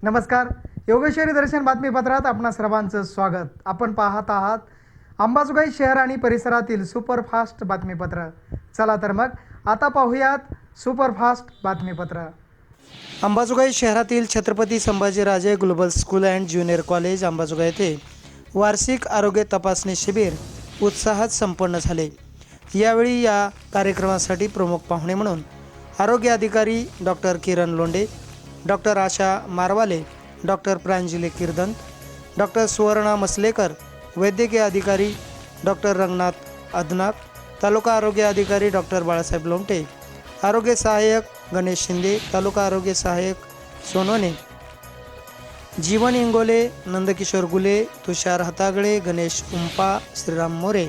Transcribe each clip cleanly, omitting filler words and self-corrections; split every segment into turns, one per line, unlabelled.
नमस्कार. योगेश्वरी दर्शन बातमीपत्रात आपणा सर्वांचं स्वागत. आपण पाहत आहात अंबाजोगाई शहर आणि परिसरातील सुपरफास्ट बातमीपत्र. चला तर मग आता पाहूयात सुपरफास्ट बातमीपत्र. अंबाजोगाई शहरातील Chhatrapati Sambhajiraje global school and junior college Ambajogai येथे वार्षिक आरोग्य तपासणी शिबिर उत्साहात संपन्न झाले. यावेळी या कार्यक्रमासाठी प्रमुख पाहुणे म्हणून आरोग्य अधिकारी डॉक्टर किरण लोंढे, डॉक्टर आशा मारवाले, डॉक्टर प्रांजली किर्दंत, डॉक्टर सुवर्णा मसलेकर, वैद्यकीय अधिकारी डॉक्टर रंगनाथ अदनाक, तालुका आरोग्य अधिकारी डॉक्टर बाळासाहेब लोमटे, आरोग्य सहाय्यक गणेश शिंदे, तालुका आरोग्य सहाय्यक सोनवणे, जीवन इंगोले, नंदकिशोर गुले, तुषार हतागळे, गणेश उंपा, श्रीराम मोरे,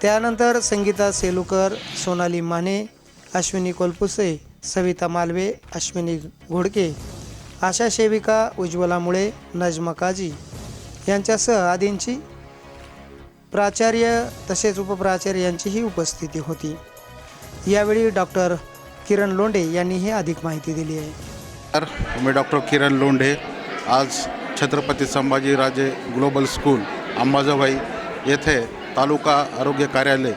त्यानंतर संगीता सेलुकर, सोनाली माने, अश्विनी कोलपुसे, सविता मालवे, अश्विनी घोडके, आशा सेविका उज्ज्वला मुळे, नजमा काजी यांच्यासह आदींची प्राचार्य तसेच उपप्राचार्य यांचीही उपस्थिती होती. यावेळी डॉक्टर किरण लोंढे यांनीही अधिक माहिती दिली आहे.
मी डॉक्टर किरण लोंढे आज छत्रपती संभाजीराजे ग्लोबल स्कूल अंबाजोगाई येथे तालुका आरोग्य कार्यालय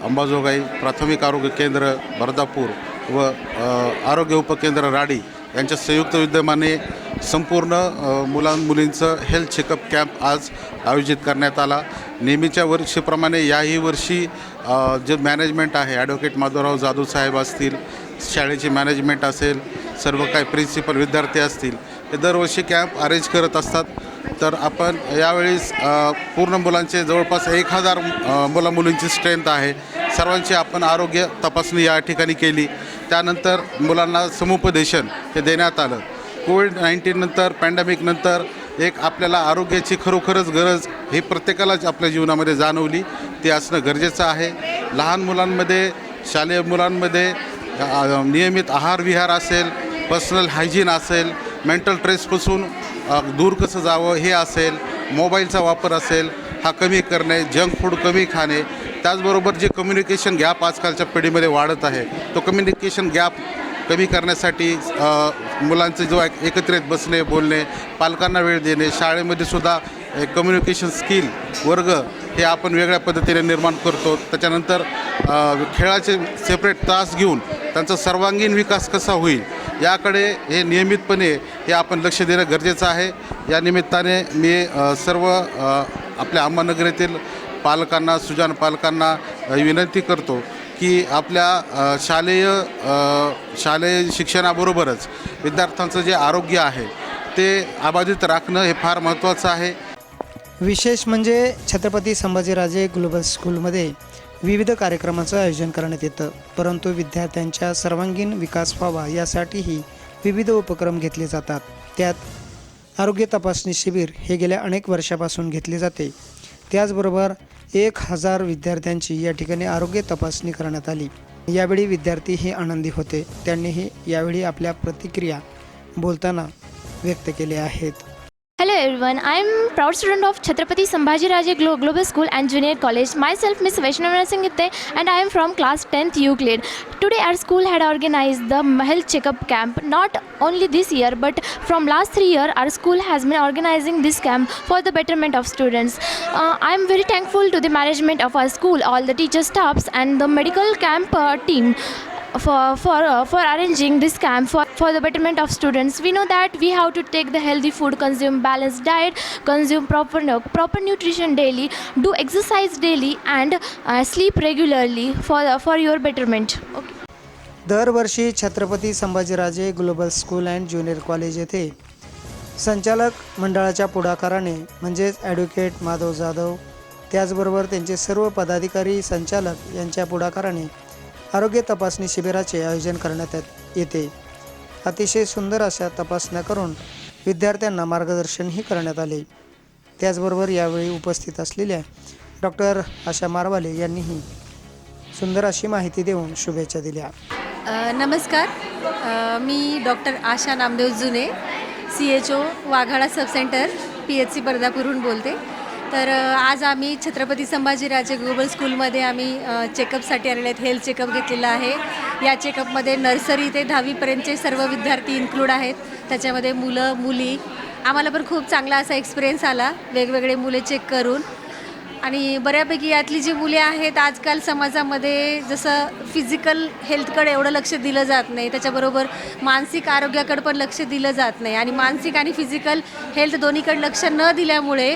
अंबाजोगाई, प्राथमिक आरोग्य केंद्र बर्दापूर व आरोग्य उपकेंद्र राडी यांच्या संयुक्त विद्यमाने संपूर्ण मुलींचं हेल्थ चेकअप कॅम्प आज आयोजित करण्यात आला. नेहमीच्या वर्षीप्रमाणे याही वर्षी जे मॅनेजमेंट आहे, ॲडव्होकेट माधवराव जाधव साहेब असतील, शाळेची मॅनेजमेंट असेल, सर्व काही प्रिन्सिपल विद्यार्थी असतील, हे दरवर्षी कॅम्प अरेंज करत असतात. तर आपण यावेळेस पूर्ण मुलांचे जवळपास 1000 मुलींची स्ट्रेंथ आहे. सर्वांची आपण आरोग्य तपासणी या ठिकाणी केली. त्यानंतर मुलांना समुपदेशन हे देण्यात आलं. कोविड-19 नंतर, पॅन्डेमिकनंतर एक आपल्याला आरोग्याची खरोखरच गरज ही प्रत्येकालाच आपल्या जीवनामध्ये जाणवली. ती असणं गरजेचं आहे. लहान मुलांमध्ये, शालेय मुलांमध्ये नियमित आहार विहार असेल, पर्सनल हायजीन असेल, मेंटल स्ट्रेसपासून दूर कसं जावं हे असेल, मोबाईलचा वापर असेल हा कमी करणे, जंक फूड कमी खाणे, त्याचबरोबर जे कम्युनिकेशन गॅप आजकालच्या पिढीमध्ये वाढत आहे, तो कम्युनिकेशन गॅप कमी करण्यासाठी मुलांचे जो एकत्रित बसणे, बोलणे, पालकांना वेळ देणे, शाळेमध्ये सुद्धा कम्युनिकेशन स्किल वर्ग हे आपण वेगळ्या पद्धतीने निर्माण करतो. त्याच्यानंतर खेळाचे सेपरेट तास घेऊन त्यांचा सर्वांगीण विकास कसा होईल याकडे हे नियमितपणे हे आपण लक्ष देणं गरजेचं आहे. या निमित्ताने मी सर्व आपल्या अहमदनगर येथील पालकांना, सुजाण पालकांना विनंती करतो की आपल्या शालेय शिक्षणाबरोबरच विद्यार्थ्यांचं जे आरोग्य आहे ते अबाधित राखणं हे फार महत्त्वाचं आहे.
विशेष म्हणजे छत्रपती संभाजीराजे ग्लोबल स्कूलमध्ये विविध कार्यक्रमाचं आयोजन करण्यात येतं, परंतु विद्यार्थ्यांच्या सर्वांगीण विकास व्हावा यासाठीही विविध उपक्रम घेतले जातात. त्यात आरोग्य तपासणी शिबिर हे गेल्या अनेक वर्षापासून घेतले जाते. त्याचबरोबर 1000 विद्यार्थ्यांची या ठिकाणी आरोग्य तपासणी करण्यात आली. यावेळी विद्यार्थी हे आनंदी होते. त्यांनीही यावेळी आपल्या प्रतिक्रिया बोलताना व्यक्त केल्या आहेत.
Hello everyone, I am proud student of Chhatrapati Sambhajiraje Global School and Junior College. Myself Miss Vaishnavi Singhitte and I am from class 10th Euclid. Today our school had organized the health checkup camp. Not only this year but from last 3 years our school has been organizing this camp for the betterment of students. I am very thankful to the management of our school, all the teacher staffs and the medical camp team for arranging this camp for the betterment of students. We know that we have to take the healthy food, consume balanced diet, consume proper nutrition daily, do exercise daily and sleep regularly for your betterment. Okay.
दरवर्षी Chhatrapati Sambhajiraje global school and junior college येथे संचालक मंडळाच्या पुढाकाराने म्हणजेच advocate Madhav Jadhav, त्याचबरोबर त्यांचे सर्व पदाधिकारी, संचालक यांच्या पुढाकाराने आरोग्य तपासणी शिबिराचे आयोजन करण्यात येते. अतिशय सुंदर अशा तपासण्या करून विद्यार्थ्यांना मार्गदर्शनही करण्यात आले. त्याचबरोबर यावेळी उपस्थित असलेल्या डॉक्टर आशा मारवाले यांनीही सुंदर अशी माहिती देऊन शुभेच्छा दिल्या.
नमस्कार, मी डॉक्टर आशा नामदेव जुने, CHO वाघाडा सबसेंटर PHC बर्दापूरहून बोलते. तर आज आम्ही छत्रपती संभाजीराजे ग्लोबल स्कूलमध्ये आम्ही चेकअपसाठी आलेले आहेत. हेल्थ चेकअप घेतलेला आहे. या चेकअपमध्ये नर्सरी ते 10वीपर्यंतचे सर्व विद्यार्थी इन्क्लूड आहेत. त्याच्यामध्ये मुलं मुली आम्हाला पण खूप चांगला असा एक्सपिरियन्स आला वेगवेगळे मुले चेक करून. आणि बऱ्यापैकी यातली जी मुले आहेत आजकाल समाजामध्ये जसं फिजिकल हेल्थकडे एवढं लक्ष दिलं जात नाही, त्याच्याबरोबर मानसिक आरोग्याकडे पण लक्ष दिलं जात नाही. आणि मानसिक आणि फिजिकल हेल्थ दोन्हीकडे लक्ष न दिल्यामुळे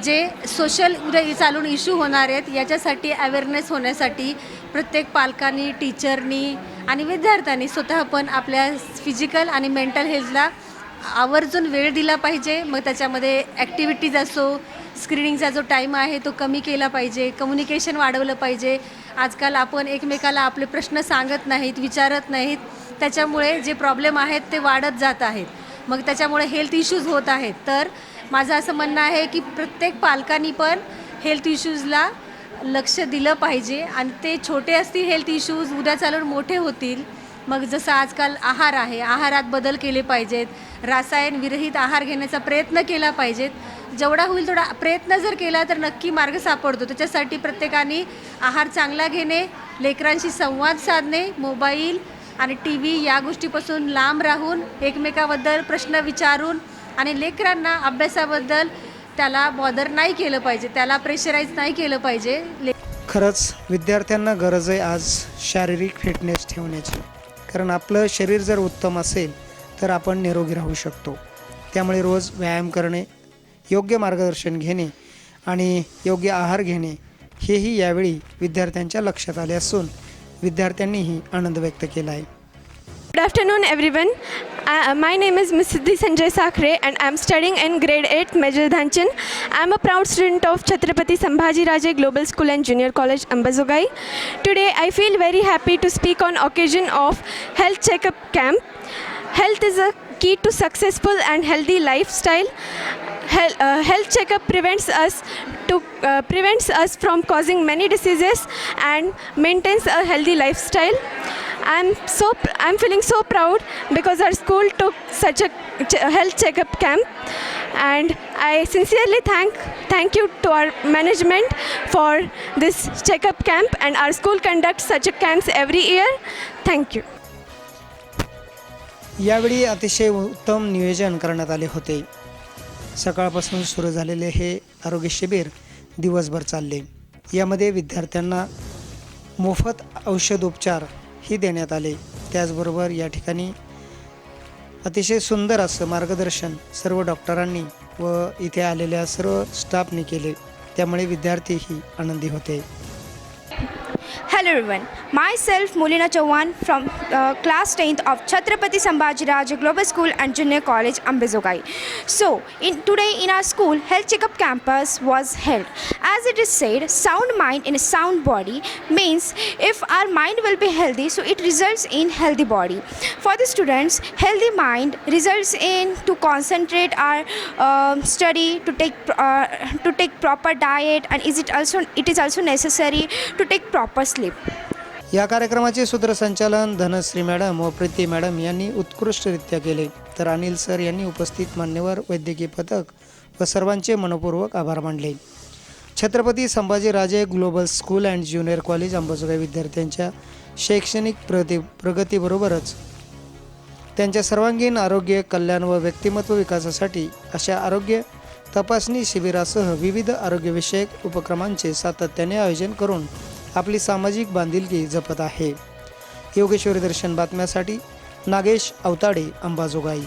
जे सोशल उद्या चालून इश्यू होणार आहेत याच्यासाठी अवेअरनेस होण्यासाठी प्रत्येक पालकांनी, टीचरनी आणि विद्यार्थ्यांनी स्वतः पण आपल्या फिजिकल आणि मेंटल हेल्थला आवर्जून वेळ दिला पाहिजे. मग त्याच्यामध्ये ॲक्टिव्हिटीज असो, स्क्रीनिंगचा जो टाईम आहे तो कमी केला पाहिजे, कम्युनिकेशन वाढवलं पाहिजे. आजकाल आपण एकमेकाला आपले प्रश्न सांगत नाहीत, विचारत नाहीत, त्याच्यामुळे जे प्रॉब्लेम आहेत ते वाढत जात आहेत. मग त्याच्यामुळे हेल्थ इश्यूज होत आहेत. तर माझं असं म्हणणं आहे की प्रत्येक पालकांनी पण हेल्थ इश्यूजला लक्ष दिलं पाहिजे. आणि ते छोटे असतील हेल्थ इश्यूज उद्या चालून मोठे होतील. मग जसं आजकाल आहार आहे, आहारात बदल केले पाहिजेत, रासायन विरहित आहार घेण्याचा प्रयत्न केला पाहिजेत. जेवढा होईल तेवढा प्रयत्न जर केला तर नक्की मार्ग सापडतो. त्याच्यासाठी प्रत्येकाने आहार चांगला घेणे, लेकरांशी संवाद साधणे, मोबाईल आणि टी व्ही या गोष्टीपासून लांब राहून एकमेकाबद्दल प्रश्न विचारून आणि लेकरांना अभ्यासाबद्दल त्याला बॉदर नाही केलं पाहिजे, त्याला प्रेशराईज नाही केलं पाहिजे.
खरंच विद्यार्थ्यांना गरज आहे आज शारीरिक फिटनेस ठेवण्याची, कारण आपलं शरीर जर उत्तम असेल तर आपण निरोगी राहू शकतो. त्यामुळे रोज व्यायाम करणे, योग्य मार्गदर्शन घेणे आणि योग्य आहार घेणे हेही यावेळी विद्यार्थ्यांच्या लक्षात आले असून विद्यार्थ्यांनीही आनंद व्यक्त केला आहे.
Good afternoon, everyone. My name is Ms. Siddhi Sanjay Sakhre and I am studying in grade 8 Major Dhyanchan. I am a proud student of Chhatrapati Sambhaji Raje Global School and Junior College, Ambazogai. Today I feel very happy to speak on occasion of health checkup camp. Health is a key to successful and healthy lifestyle. Health checkup prevents us from causing many diseases and maintains a healthy lifestyle. I'm feeling so proud because our school took such a health checkup camp, and I sincerely thank you to our management for this checkup camp, and our school conducts such a camps every year. Thank you.
यावेळी अतिशय उत्तम नियोजन करण्यात आले होते. सकाळपासून सुरू झालेले हे आरोग्य शिबिर दिवसभर चालले. यामध्ये विद्यार्थ्यांना मोफत औषधोपचार ही देण्यात आले. त्याचबरोबर या ठिकाणी अतिशय सुंदर असं मार्गदर्शन सर्व डॉक्टरांनी व इथे आलेल्या सर्व स्टाफनी केले. त्यामुळे विद्यार्थीही आनंदी होते.
Hello everyone, myself Moolina Chauhan from class 10th of Chhatrapati Sambhaji Raje Global School and Junior College, Ambazogai. So, today in our school, health checkup campus was held. As it is said, sound mind in a sound body means if our mind will be healthy, so it results in healthy body. For the students, healthy mind results in to concentrate our study, to take proper diet, and it is also necessary to take proper sleep.
या कार्यक्रमाचे सूत्रसंचालन Dhanashree madam व Preeti madam यांनी उत्कृष्टरित्या केले. तर Anil sir यांनी उपस्थित मान्यवर वैद्यकीय पथक व सर्वांचे मनपूर्वक आभार मानले. Chhatrapati Sambhaji Raje global school and junior college Ambajogai विद्यार्थ्यांच्या शैक्षणिक प्रगतीबरोबरच त्यांच्या सर्वांगीण आरोग्य, कल्याण व व्यक्तिमत्व विकासासाठी अशा आरोग्य तपासणी शिबिरासह विविध आरोग्यविषयक उपक्रमांचे सातत्याने आयोजन करून आपली सामाजिक बांधिलकी जपत आहे. योगेश्वरी दर्शन बातम्यासाठी नागेश अवताडे, अंबाजोगाई.